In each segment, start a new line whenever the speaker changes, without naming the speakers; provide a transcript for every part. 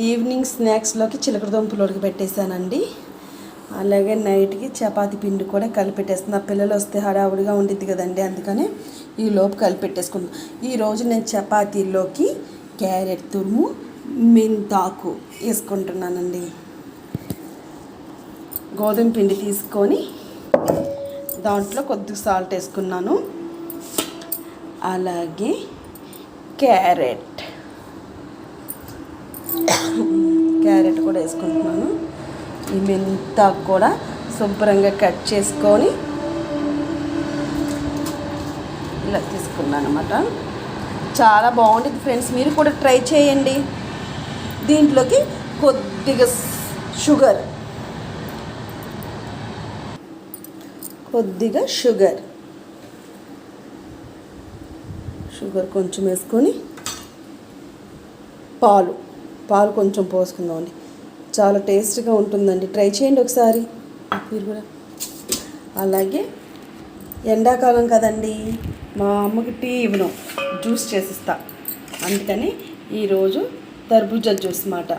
Evening స్నాక్స్లోకి చిలకడ దుంపలు ఉడకబెట్టేసానండి. అలాగే నైట్కి చపాతీ పిండి కూడా కలిపెట్టేస్తున్నా. పిల్లలు వస్తే హడావుడిగా ఉండిద్ది కదండి, అందుకని ఈ లోపు కలిపెట్టేసుకుంటాను. ఈరోజు నేను చపాతీలోకి క్యారెట్ తురుము, మెంతాకు వేసుకుంటున్నానండి. గోధుమ పిండి తీసుకొని దాంట్లో కొద్దిగా సాల్ట్ వేసుకున్నాను. అలాగే క్యారెట్ కూడా వేసుకుంటున్నాను. ఈ మెంతాకు కూడా శుభ్రంగా కట్ చేసుకొని ఇలా తీసుకున్నాను అన్నమాట. చాలా బాగుంటుంది ఫ్రెండ్స్, మీరు కూడా ట్రై చేయండి. దీంట్లోకి కొద్దిగా షుగర్ కొంచెం వేసుకొని పాలు కొంచెం పోసుకుందామండి. చాలా టేస్ట్గా ఉంటుందండి, ట్రై చేయండి ఒకసారి మీరు కూడా. అలాగే ఎండాకాలం కదండి, మా అమ్మకి టీ ఇవ్వను, జ్యూస్ చేసిస్తా. అందుకని ఈరోజు తర్బూజా జ్యూస్ మాట,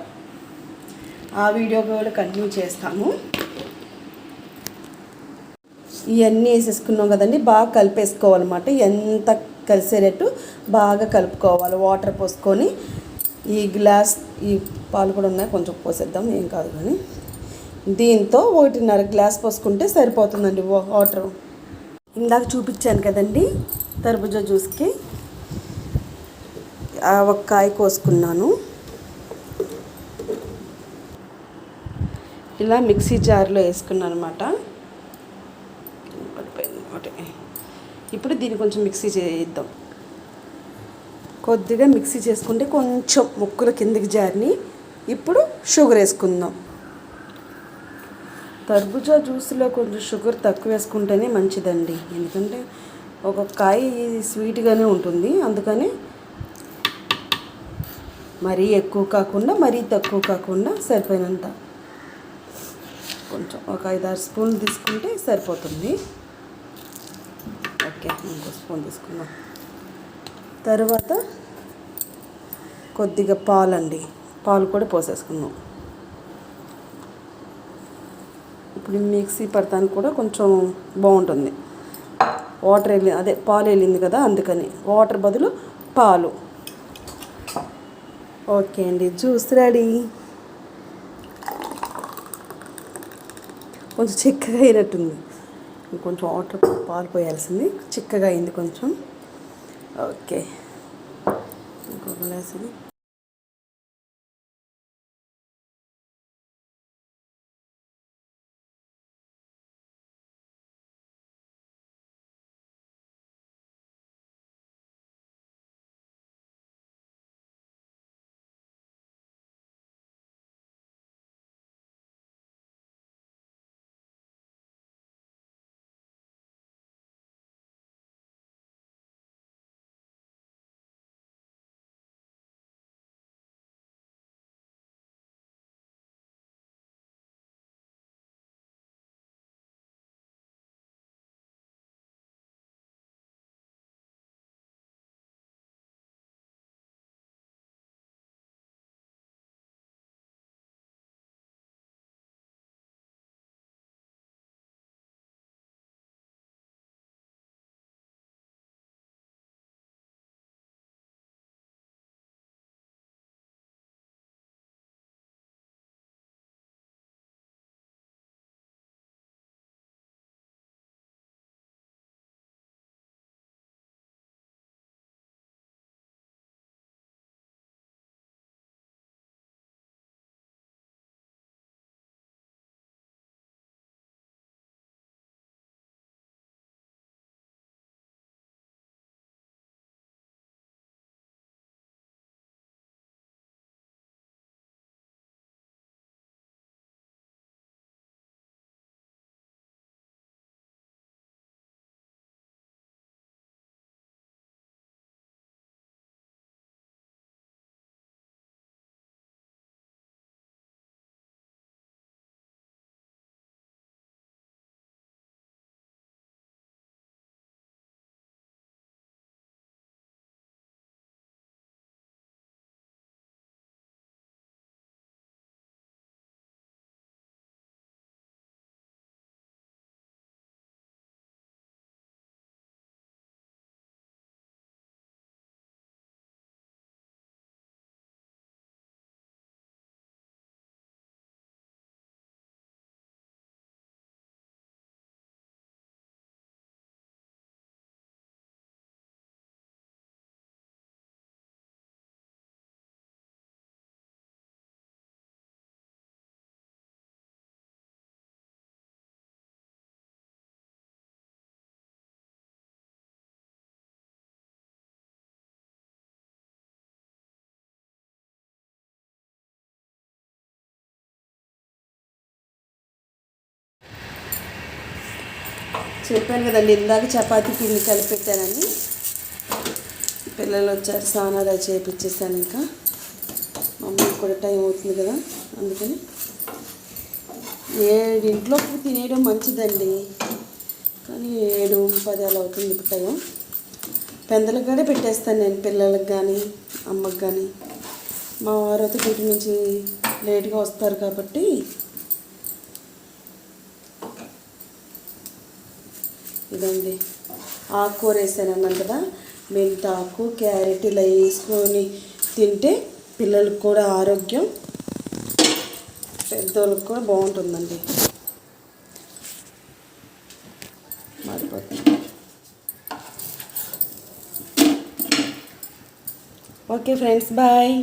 ఆ వీడియో కూడా కంటిన్యూ చేస్తాము. ఇవన్నీ వేసేసుకున్నాం కదండి, బాగా కలిపేసుకోవాలన్నమాట. ఎంత కలిసేటట్టు బాగా కలుపుకోవాలి. వాటర్ పోసుకొని ఈ పాలు కూడా ఉన్నాయి, కొంచెం పోసేద్దాం, ఏం కాదు. కానీ దీంతో 1.5 గ్లాస్ పోసుకుంటే సరిపోతుందండి వాటర్. ఇందాక చూపించాను కదండి తర్బూజా జ్యూస్కి ఒక కాయ కోసుకున్నాను. ఇలా మిక్సీ జార్లో వేసుకున్నాను అనమాట. ఇప్పుడు దీన్ని కొంచెం మిక్సీ చేద్దాం. కొద్దిగా మిక్సీ చేసుకుంటే కొంచెం ముక్కలు కిందకి జారిని. ఇప్పుడు షుగర్ వేసుకుందాం. తర్బూజా జ్యూస్లో కొంచెం షుగర్ తక్కువ వేసుకుంటేనే మంచిదండి, ఎందుకంటే ఒక కాయ స్వీట్గానే ఉంటుంది. అందుకని మరీ ఎక్కువ కాకుండా మరీ తక్కువ కాకుండా సరిపోయినంత కొంచెం ఒక 5-6 స్పూన్లు తీసుకుంటే సరిపోతుంది. ఓకే, ఇంకో స్పూన్ తీసుకుందాం. తర్వాత కొద్దిగా పాలు కూడా పోసేసుకుందాం. ఇప్పుడు మిక్సీ పడతానికి కూడా కొంచెం బాగుంటుంది. పాలు వెళ్ళింది కదా, అందుకని వాటర్ బదులు పాలు. ఓకే అండి, జ్యూస్ రెడీ. కొంచెం చిక్కగా అయినట్టుంది, ఇంకొంచెం పాలు పోయాల్సింది. చిక్కగా అయింది కొంచెం. ఓకే, ఇంకొక గ్లాస్. చెప్పాను కదండి ఇందాక చపాతీ పిండి కలిపెట్టానని. పిల్లలు వచ్చారు, స్నానాలు అది చేయించేసాను. ఇంకా మమ్మీకి కూడా టైం అవుతుంది కదా, అందుకని 7 తినేయడం మంచిదండి, కానీ 7-10 అలా అవుతుంది ఇప్పుడు టైం. పెందలకు కూడా పెట్టేస్తాను నేను, పిల్లలకు కానీ అమ్మకి కానీ. మా వారైతే డ్యూటీ నుంచి లేట్గా వస్తారు కాబట్టి ఇదండి ఆకుకూర వేసాను అన్నాను కదా, మెంతాకు క్యారెట్ ఇలా వేసుకొని తింటే పిల్లలకు కూడా ఆరోగ్యం, పెద్దోళ్ళకి కూడా బాగుంటుందండి. మారిపోతుంది. Okay friends, bye.